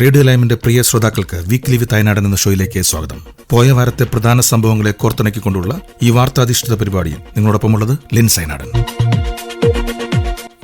Radio ലൈമിന്റെ പ്രിയ ശ്രോതാക്കൾക്ക് weekly വിത്ത് അയനാടൻ എന്ന ഷോയിലേക്ക് സ്വാഗതം. പോയ വാരത്തെ പ്രധാന സംഭവങ്ങളെ കോർത്തിണക്കിക്കൊണ്ടുള്ള ഈ വാർത്താധിഷ്ഠിത പരിപാടിയിൽ നിങ്ങളോടൊപ്പമുള്ളത് ലിൻസ് അയനാടൻ.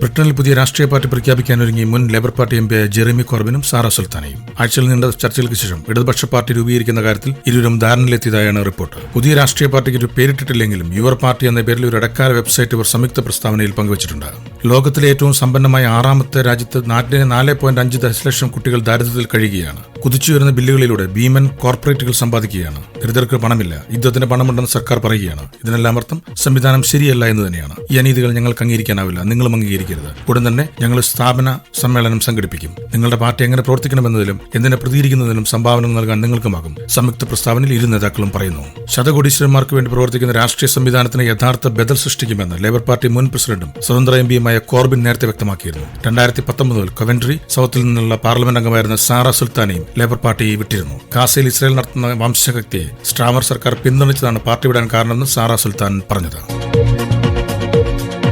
ബ്രിട്ടനിൽ പുതിയ രാഷ്ട്രീയ പാർട്ടി പ്രഖ്യാപിക്കാനൊരുങ്ങി മുൻ ലേബർ പാർട്ടി എം പിയായ ജെറമി കോർബിനും സാറ സുൽത്താനയും. ആഴ്ചയിൽ നീണ്ട ചർച്ചകൾക്ക് ശേഷം ഇടതുപക്ഷ പാർട്ടി രൂപീകരിക്കുന്ന കാര്യത്തിൽ ഇരുവരും ധാരണയിലെത്തിയതായാണ് റിപ്പോർട്ട്. പുതിയ രാഷ്ട്രീയ പാർട്ടിക്ക് ഒരു പേരിട്ടിട്ടില്ലെങ്കിലും യുവർ പാർട്ടി എന്ന പേരിൽ ഒരു ഇടക്കാല വെബ്സൈറ്റ് ഇവർ സംയുക്ത പ്രസ്താവനയിൽ പങ്കുവച്ചിട്ടുണ്ട്. ലോകത്തിലെ ഏറ്റവും സമ്പന്നമായ 6ാമത്തെ രാജ്യത്ത് 4.5 ദശലക്ഷം കുട്ടികൾ ദാരിദ്ര്യത്തിൽ കഴിയുകയാണ്. കുതിച്ചുവരുന്ന ബില്ലുകളിലൂടെ ഭീമൻ കോർപ്പറേറ്റുകൾ സമ്പാദിക്കുകയാണ്. ദരിദ്രർക്ക് പണമില്ല, യുദ്ധത്തിന് പണമുണ്ടെന്ന് സർക്കാർ പറയുകയാണ്. ഇതിനെല്ലാം അർത്ഥം സംവിധാനം ശരിയല്ല എന്ന് തന്നെയാണ്. ഈ അനീതികൾ ഞങ്ങൾക്ക് അംഗീകരിക്കാനാവില്ല, നിങ്ങളും അംഗീകരിക്കരുത്. ഉടൻ തന്നെ ഞങ്ങൾ സ്ഥാപന സമ്മേളനം സംഘടിപ്പിക്കും. നിങ്ങളുടെ പാർട്ടി എങ്ങനെ പ്രവർത്തിക്കണമെന്നതിലും എന്തിനെ പ്രതികരിക്കുന്നതിലും സംഭാവന നൽകാൻ നിങ്ങൾക്കുമാകും, സംയുക്ത പ്രസ്താവനയിൽ ഇരു നേതാക്കളും പറയുന്നു. ശതകോടീശ്വരന്മാർക്ക് വേണ്ടി പ്രവർത്തിക്കുന്ന രാഷ്ട്രീയ സംവിധാനത്തിന് യഥാർത്ഥ ബദൽ സൃഷ്ടിക്കുമെന്ന് ലേബർ പാർട്ടി മുൻ പ്രസിഡന്റും സ്വതന്ത്ര എം പിയുമായ കോർബിൻ നേരത്തെ വ്യക്തമാക്കിയിരുന്നു. 2019 കവൻട്രി സൗത്തിൽ നിന്നുള്ള പാർലമെന്റ് അംഗമായിരുന്ന സാറ സുൽത്താനയും ലേബർ പാർട്ടി വിട്ടിരുന്നു. ഗാസയിൽ ഇസ്രായേൽ നടത്തുന്ന വംശഹത്യയെ സ്ട്രാമർ സർക്കാർ പിന്തുണച്ചതാണ് പാർട്ടി വിടാൻ കാരണമെന്ന് സാറ സുൽത്താൻ പറഞ്ഞത്.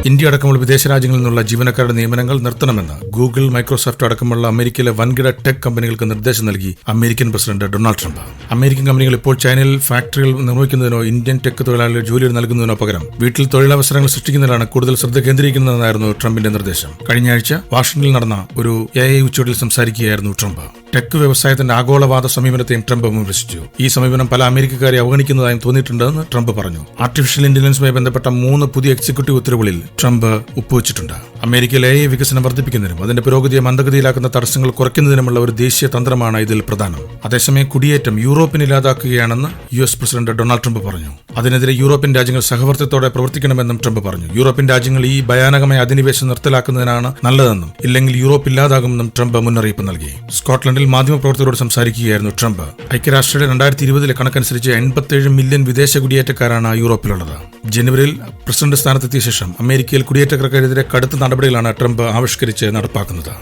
ഇന്ത്യ അടക്കമുള്ള വിദേശ രാജ്യങ്ങളിൽ നിന്നുള്ള ജീവനക്കാരുടെ നിയമനങ്ങൾ നിർത്തണമെന്ന് ഗൂഗിൾ, മൈക്രോസോഫ്റ്റ് അടക്കമുള്ള അമേരിക്കയിലെ വൻകിട ടെക് കമ്പനികൾക്ക് നിർദ്ദേശം നൽകി American president Donald Trump. American കമ്പനികൾ ഇപ്പോൾ ചൈനയിൽ ഫാക്ടറികൾ നിർമ്മിക്കുന്നതിനോ ഇന്ത്യൻ ടെക് തൊഴിലാളികൾ ജോലി നൽകുന്നതിനോ പകരം വീട്ടിൽ തൊഴിലവസരങ്ങൾ സൃഷ്ടിക്കുന്നതിലാണ് കൂടുതൽ ശ്രദ്ധ കേന്ദ്രീകരിക്കുന്നതെന്നായിരുന്നു ട്രംപിന്റെ നിർദ്ദേശം. കഴിഞ്ഞ ആഴ്ച വാഷിംഗ്ടണിൽ നടന്ന ഒരു AI ഉച്ചകോടിയിൽ സംസാരിക്കുകയായിരുന്നു ട്രംപ്. ടെക് വ്യവസായത്തിന്റെ ആഗോളവാദ സമീപനത്തെയും ട്രംപ് വിമർശിച്ചു. ഈ സമീപനം പല അമേരിക്കക്കാരെ അവഗണിക്കുന്നതായും തോന്നിയിട്ടുണ്ടെന്ന് ട്രംപ് പറഞ്ഞു. ആർട്ടിഫിഷ്യൽ ഇന്റലിജൻസുമായി ബന്ധപ്പെട്ട 3 പുതിയ എക്സിക്യൂട്ടീവ് ഉത്തരവുകളിൽ ട്രംപ് ഒപ്പുവച്ചിട്ടുണ്ട്. അമേരിക്കയിൽ AI വികസനം വർദ്ധിപ്പിക്കുന്നതിനും അതിന്റെ പുരോഗതിയെ മന്ദഗതിയിലാക്കുന്ന തടസ്സങ്ങൾ കുറയ്ക്കുന്നതിനുമുള്ള ഒരു ദേശീയ തന്ത്രമാണ് ഇതിൽ പ്രധാനം. അതേസമയം കുടിയേറ്റം യൂറോപ്പിന് ഇല്ലാതാക്കുകയാണെന്ന് US പ്രസിഡന്റ് ഡൊണാൾഡ് ട്രംപ് പറഞ്ഞു. അതിനെതിരെ യൂറോപ്യൻ രാജ്യങ്ങൾ സഹവർത്തിത്തോടെ പ്രവർത്തിക്കണമെന്നും ട്രംപ് പറഞ്ഞു. യൂറോപ്യൻ രാജ്യങ്ങൾ ഈ ഭയാനകമായ അധിനിവേശം നിർത്തലാക്കുന്നതിനാണ് നല്ലതെന്നും ഇല്ലെങ്കിൽ യൂറോപ്പ് ഇല്ലാതാകുമെന്നും ട്രംപ് മുന്നറിയിപ്പ് നൽകി. സ്കോട്ട്ലൻഡിൽ മാധ്യമപ്രവർത്തകരോട് സംസാരിക്കുകയായിരുന്നു ട്രംപ്. ഐക്യരാഷ്ട്രയുടെ 2020 കണക്കനുസരിച്ച് 87 മില്യൺ വിദേശ കുടിയേറ്റക്കാരാണ് യൂറോപ്പിലുള്ളത്. ജനുവരിയിൽ പ്രസിഡന്റ് സ്ഥാനത്തെത്തിയ ശേഷം അമേരിക്കയിൽ കുടിയേറ്റക്കാർക്കെതിരെ കടുത്ത നടപടികളാണ് ട്രംപ് ആവിഷ്കരിച്ച് നടപ്പാക്കുന്നത്.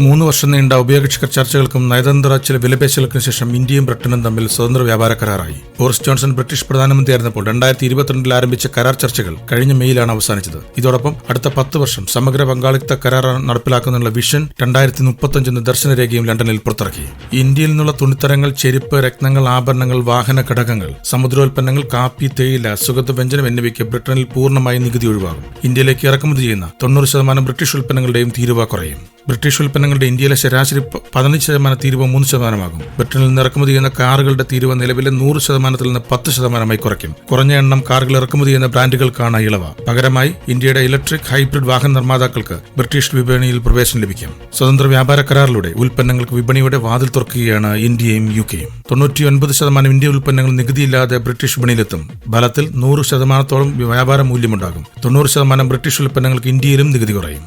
3 വർഷം നീണ്ട ഉഭയകക്ഷി ചർച്ചകൾക്കും നയതന്ത്ര ചില വിലപേശലുകൾക്കും ശേഷം ഇന്ത്യയും ബ്രിട്ടനും തമ്മിൽ സ്വതന്ത്ര വ്യാപാര കരാറായി. ബോറിസ് ജോൺസൺ ബ്രിട്ടീഷ് പ്രധാനമന്ത്രിയായിരുന്നപ്പോൾ 2022 ആരംഭിച്ച കരാർ ചർച്ചകൾ കഴിഞ്ഞ മെയ്യിലാണ് അവസാനിച്ചത്. ഇതോടൊപ്പം അടുത്ത 10 വർഷം സമഗ്ര പങ്കാളിത്ത കരാർ നടപ്പിലാക്കുന്നതിനുള്ള വിഷൻ 2035 ദർശനരേഖയും ലണ്ടനിൽ പുറത്തിറക്കി. ഇന്ത്യയിൽ നിന്നുള്ള തുണിത്തരങ്ങൾ, ചെരുപ്പ്, രത്നങ്ങൾ, ആഭരണങ്ങൾ, വാഹന ഘടകങ്ങൾ, സമുദ്രോൽപ്പന്നങ്ങൾ, കാപ്പി, തേയില, സുഗന്ധവ്യഞ്ജനം എന്നിവയ്ക്ക് ബ്രിട്ടനിൽ പൂർണ്ണമായി നികുതി ഒഴിവാകും. ഇന്ത്യയിലേക്ക് ഇറക്കുമതി ചെയ്യുന്ന 90% ബ്രിട്ടീഷ് ഉൽപ്പന്നങ്ങളുടെയും തീരുവ കുറയും. ബ്രിട്ടീഷ് ഉൽപ്പന്നങ്ങളുടെ ഇന്ത്യയിലെ ശരാശരി 15% തീരുവ 3%. ബ്രിട്ടനിൽ നിന്ന് ഇറക്കുമതി ചെയ്യുന്ന കാറുകളുടെ തീരുവ നിലവിലെ 100% നിന്ന് 10% കുറയ്ക്കും. കുറഞ്ഞ എണ്ണം കാറുകൾ ഇറക്കുമതി ചെയ്യുന്ന ബ്രാൻഡുകൾക്കാണ് ഇളവ്. പകരമായി ഇന്ത്യയുടെ ഇലക്ട്രിക് ഹൈബ്രിഡ് വാഹന നിർമ്മാതാക്കൾക്ക് ബ്രിട്ടീഷ് വിപണിയിൽ പ്രവേശനം ലഭിക്കും. സ്വതന്ത്ര വ്യാപാര കരാറിലൂടെ ഉൽപ്പന്നങ്ങൾക്ക് വിപണിയുടെ വാതിൽ തുറക്കുകയാണ് ഇന്ത്യയും UK-യും. 99% ഇന്ത്യ ഉൽപ്പന്നങ്ങൾ നികുതിയില്ലാതെ ബ്രിട്ടീഷ് വിപണിയിലെത്തും. ഫലത്തിൽ 100%-ഓളം വ്യാപാര മൂല്യമുണ്ടാകും. 90% ബ്രിട്ടീഷ് ഉൽപ്പന്നങ്ങൾക്ക് ഇന്ത്യയിലും നികുതി കുറയും.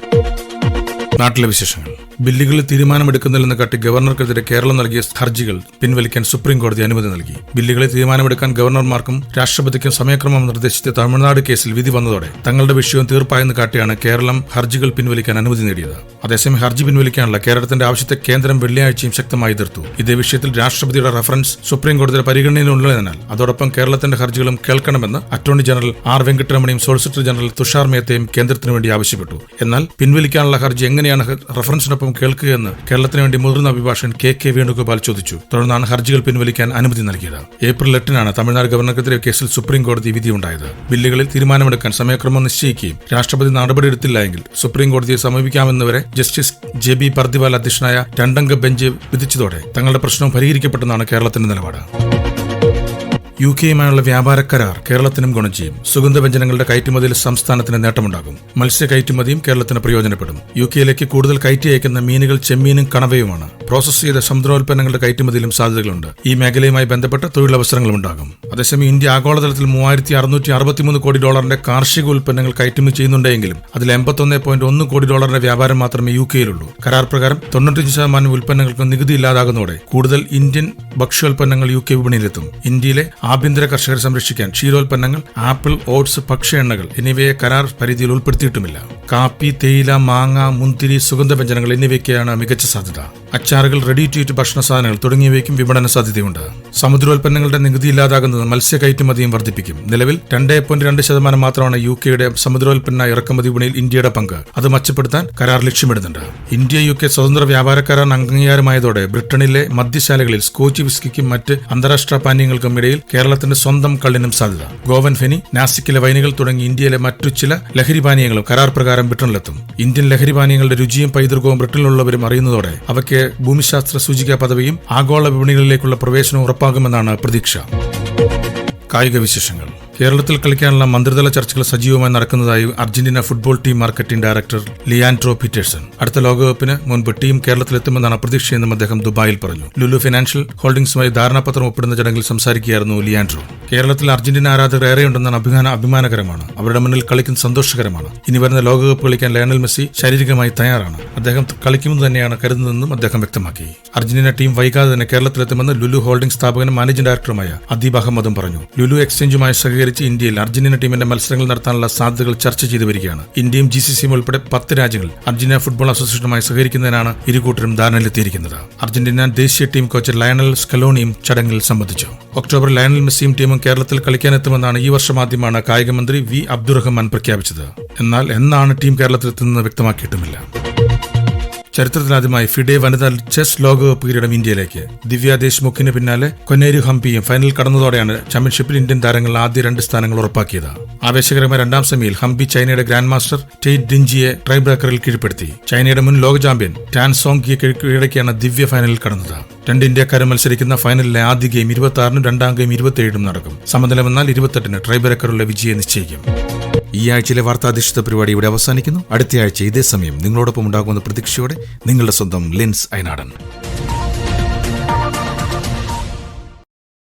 നാട്ടിലെ വിശേഷങ്ങൾ. ബില്ലുകളിൽ തീരുമാനമെടുക്കുന്നില്ലെന്ന് കാട്ടി ഗവർണർക്കെതിരെ കേരളം നൽകിയ ഹർജികൾ പിൻവലിക്കാൻ സുപ്രീം കോടതി അനുമതി നൽകി. ബില്ലുകളിൽ തീരുമാനമെടുക്കാൻ ഗവർണർമാർക്കും രാഷ്ട്രപതിക്കും സമയക്രമം നിർദ്ദേശിച്ച തമിഴ്നാട് കേസിൽ വിധി വന്നതോടെ തങ്ങളുടെ വിഷയവും തീർപ്പായെന്ന് കാട്ടിയാണ് കേരളം ഹർജികൾ പിൻവലിക്കാൻ അനുമതി നേടിയത്. അതേസമയം ഹർജി പിൻവലിക്കാനുള്ള കേരളത്തിന്റെ ആവശ്യത്തെ കേന്ദ്രം വെള്ളിയാഴ്ചയും ശക്തമായി എതിർത്തു. ഇതേ വിഷയത്തിൽ രാഷ്ട്രപതിയുടെ റഫറൻസ് സുപ്രീം കോടതിയുടെ പരിഗണനയിലുള്ളതിനാൽ അതോടൊപ്പം കേരളത്തിന്റെ ഹർജികളും കേൾക്കണമെന്ന് അറ്റോർണി ജനറൽ R. വെങ്കിട്ടരമണിയും സോളിസിറ്റർ ജനറൽ തുഷാർ മേത്തയും കേന്ദ്രത്തിനു വേണ്ടി ആവശ്യപ്പെട്ടു. എന്നാൽ പിൻവലിക്കാനുള്ള ഹർജി എങ്ങനെയാണ് റഫറൻസിനൊപ്പം കേൾക്കുകയെന്ന് കേരളത്തിന് വേണ്ടി മുതിർന്ന അഭിഭാഷകൻ KK വേണുഗോപാൽ ചോദിച്ചു. തുടർന്നാണ് ഹർജികൾ പിൻവലിക്കാൻ അനുമതി നൽകിയത്. ഏപ്രിൽ 8-നാണ് തമിഴ്നാട് ഗവർണർക്കെതിരെ കേസിൽ സുപ്രീം കോടതി വിധിയുണ്ടായത്. ബില്ലുകളിൽ തീരുമാനമെടുക്കാൻ സമയക്രമം നിശ്ചയിക്കുകയും രാഷ്ട്രപതി നടപടിയെടുത്തില്ല എങ്കിൽ സുപ്രീം കോടതിയെ സമീപിക്കാമെന്നുവരെ ജസ്റ്റിസ് JB പർദിവാൽ അധ്യക്ഷനായ 2-അംഗ ബെഞ്ച് വിധിച്ചതോടെ തങ്ങളുടെ പ്രശ്നം പരിഹരിക്കപ്പെട്ടെന്നാണ് കേരളത്തിന്റെ നിലപാട്. UK-യുമായുള്ള വ്യാപാര കരാർ കേരളത്തിനും ഗുണം ചെയ്യും. സുഗന്ധവ്യഞ്ജനങ്ങളുടെ കയറ്റുമതിയിൽ സംസ്ഥാനത്തിന് നേട്ടമുണ്ടാകും. മത്സ്യ കയറ്റുമതിയും കേരളത്തിന് പ്രയോജനപ്പെടും. UK-യിലേക്ക് കൂടുതൽ കയറ്റി അയക്കുന്ന മീനുകൾ ചെമ്മീനും കണവയുമാണ്. പ്രോസസ് ചെയ്ത സമുദ്രോൽപ്പന്നങ്ങളുടെ കയറ്റുമതിയിലും സാധ്യതകളുണ്ട്. ഈ മേഖലയുമായി ബന്ധപ്പെട്ട തൊഴിലവസരങ്ങളും ഉണ്ടാകും. അതേസമയം ഇന്ത്യ ആഗോളതലത്തിൽ $3663 കോടി കാർഷിക ഉൽപ്പന്നങ്ങൾ കയറ്റുമതി ചെയ്യുന്നുണ്ടെങ്കിലും അതിൽ $81.1 കോടി വ്യാപാരം മാത്രമേ UK-യിലുള്ളൂ. കരാർ പ്രകാരം 95% ഉൽപ്പന്നങ്ങൾക്ക് നികുതി ഇല്ലാതാകുന്നതോടെ കൂടുതൽ ഇന്ത്യൻ ഭക്ഷ്യോൽപ്പന്നങ്ങൾ UK വിപണിയിലെത്തും. ഇന്ത്യയിലെ ആഭ്യന്തര കർഷകരെ സംരക്ഷിക്കാൻ ക്ഷീരോൽപ്പന്നങ്ങൾ, ആപ്പിൾ, ഓട്സ്, ഭക്ഷ്യ എണ്ണകൾ എന്നിവയെ കരാർ പരിധിയിൽ ഉൾപ്പെടുത്തിയിട്ടുമില്ല. കാപ്പി, തേയില, മാങ്ങ, മുന്തിരി, സുഗന്ധവ്യഞ്ജനങ്ങൾ എന്നിവയ്ക്കാണ് മികച്ച സാധ്യത. അച്ചാറുകൾ, റെഡി ടു ഈറ്റ് ഭക്ഷണ സാധനങ്ങൾ തുടങ്ങിയവയ്ക്കും വിപണന സാധ്യതയുണ്ട്. സമുദ്രോൽപ്പന്നങ്ങളുടെ നികുതി ഇല്ലാതാകുന്നത് മത്സ്യ കയറ്റുമതിയും വർദ്ധിപ്പിക്കും. നിലവിൽ 2.2% മാത്രമാണ് UK സമുദ്രോൽപ്പന്ന ഇറക്കുമതി വിപണിയിൽ ഇന്ത്യയുടെ പങ്ക്. അത് മെച്ചപ്പെടുത്താൻ കരാർ ലക്ഷ്യമിടുന്നുണ്ട്. ഇന്ത്യ UK സ്വതന്ത്ര വ്യാപാര കരാർ അംഗീകാരമായതോടെ ബ്രിട്ടനിലെ മദ്യശാലകളിൽ സ്കോച്ച് വിസ്കിക്കും മറ്റ് അന്താരാഷ്ട്ര പാനീയങ്ങൾക്കും ഇടയിൽ കേരളത്തിന്റെ സ്വന്തം കള്ളിനും സാധ്യത. ഗോവൻ ഫെനി, നാസിക്കിലെ വൈനുകൾ തുടങ്ങി ഇന്ത്യയിലെ മറ്റു ചില ലഹരി പാനീയങ്ങളും കരാർ പ്രകാരം ബ്രിട്ടനിലെത്തും. ഇന്ത്യൻ ലഹരി പാനീയങ്ങളുടെ രുചിയും പൈതൃകവും ബ്രിട്ടനിലുള്ളവരും അറിയുന്നതോടെ അവയ്ക്ക് ഭൂമിശാസ്ത്ര സൂചിക പദവിയും ആഗോള വിപണികളിലേക്കുള്ള പ്രവേശനവും ഉറപ്പാകുമെന്നാണ് പ്രതീക്ഷ. കായിക വിശേഷങ്ങൾ. കേരളത്തിൽ കളിക്കാനുള്ള മന്ത്രിതല ചർച്ചകൾ സജീവമായി നടക്കുന്നതായി Argentina football team marketing director Leandro Peterson. അടുത്ത ലോകകപ്പിന് മുൻപ് ടീം കേരളത്തിലെത്തുമെന്നാണ് പ്രതീക്ഷയെന്നും അദ്ദേഹം ദുബായിൽ പറഞ്ഞു. ലുലു ഫിനാൻഷ്യൽ ഹോൾഡിംഗ്സുമായി ധാരണാപത്രം ഒപ്പിടുന്ന ചടങ്ങിൽ സംസാരിക്കുകയായിരുന്നു ലിയാൻഡ്രോ. കേരളത്തിൽ അർജന്റീന ആരാധകർ ഏറെയുണ്ടെന്നാണ് അഭിമാനകരമാണ്. അവരുടെ മുന്നിൽ കളിക്കുന്ന സന്തോഷകരമാണ്. ഇനി വരുന്ന ലോകകപ്പ് കളിക്കാൻ ലയണൽ മെസ്സി ശാരീരികമായി തയ്യാറാണ്. അദ്ദേഹം കളിക്കുമെന്ന് തന്നെയാണ് കരുതുന്നതെന്നും അദ്ദേഹം വ്യക്തമാക്കി. അർജന്റീന ടീം വൈകാതെ തന്നെ കേരളത്തിലെത്തുമെന്ന് ലുലു ഹോൾഡിംഗ് സ്ഥാപകനും മാനേജിംഗ് ഡയറക്ടറുമായ അദീബ് അഹമ്മദും പറഞ്ഞു. ലുലു എക്സ്ചേഞ്ചുമായി ഇന്ത്യയിൽ അർജന്റീന ടീമിന്റെ മത്സരങ്ങൾ നടത്താനുള്ള സാധ്യതകൾ ചർച്ച ചെയ്തു വരികയാണ്. ഇന്ത്യയും GCCയും ഉൾപ്പെടെ 10 രാജ്യങ്ങൾ അർജന്റീന ഫുട്ബോൾ അസോസിയേഷനുമായി സഹകരിക്കുന്നതിനാണ് ഇരുകൂട്ടരും ധാരണയിലെത്തിയിരിക്കുന്നത്. അർജന്റീന ദേശീയ ടീം കോച്ച് ലയണൽ സ്കലോണിയും ചടങ്ങിൽ സംബന്ധിച്ചു. ഒക്ടോബറിൽ ലയണൽ മെസ്സിയും ടീമും കേരളത്തിൽ കളിക്കാനെത്തുമെന്നാണ് ഈ വർഷം ആദ്യമാണ് കായികമന്ത്രി V. അബ്ദുറഹ്മാൻ പ്രഖ്യാപിച്ചത്. എന്നാൽ എന്നാണ് ടീം കേരളത്തിലെത്തുന്നത് വ്യക്തമാക്കിയിട്ടുമില്ല. ചരിത്രത്തിലാദ്യമായി ഫിഡെ വനിതാ ചെസ് ലോകകപ്പ് കിരീടം ഇന്ത്യയിലേക്ക്. ദിവ്യ ദേശ്മുഖിന് പിന്നാലെ കൊനേരു ഹംപിയും ഫൈനൽ കടന്നതോടെയാണ് ചാമ്പ്യൻഷിപ്പിൽ ഇന്ത്യൻ താരങ്ങൾ ആദ്യ 2 സ്ഥാനങ്ങൾ ഉറപ്പാക്കിയത്. ആവേശകരമായ 2ാം സെമിയിൽ ഹംപി ചൈനയുടെ ഗ്രാൻഡ് മാസ്റ്റർ ടെയ്റ്റ് ഡിൻജിയെ ടൈ ബ്രേക്കറിൽ കീഴ്പ്പെടുത്തി. ചൈനയുടെ മുൻ ലോക ചാമ്പ്യൻ ടാൻ സോങ് കീഴടക്കിയാണ് ദിവ്യ ഫൈനലിൽ കടന്നത്. 2 ഇന്ത്യക്കാരും മത്സരിക്കുന്ന ഫൈനലിലെ ആദ്യ ഗെയിം 26-നും 2ാം ഗെയിം 27-നും നടക്കും. സമനില വന്നാൽ 28-ന് ടൈ ബ്രേക്കറിലെ വിജയം നിശ്ചയിക്കും. ഈ ആഴ്ചയിലെ വാർത്താധിഷ്ഠിത പരിപാടി ഇവിടെ അവസാനിക്കുന്നു. അടുത്ത ആഴ്ച ഇതേ സമയം നിങ്ങളോടൊപ്പം ഉണ്ടാകുന്ന പ്രതീക്ഷയോടെ നിങ്ങളുടെ സ്വന്തം ലിൻസ് അയനാടൻ.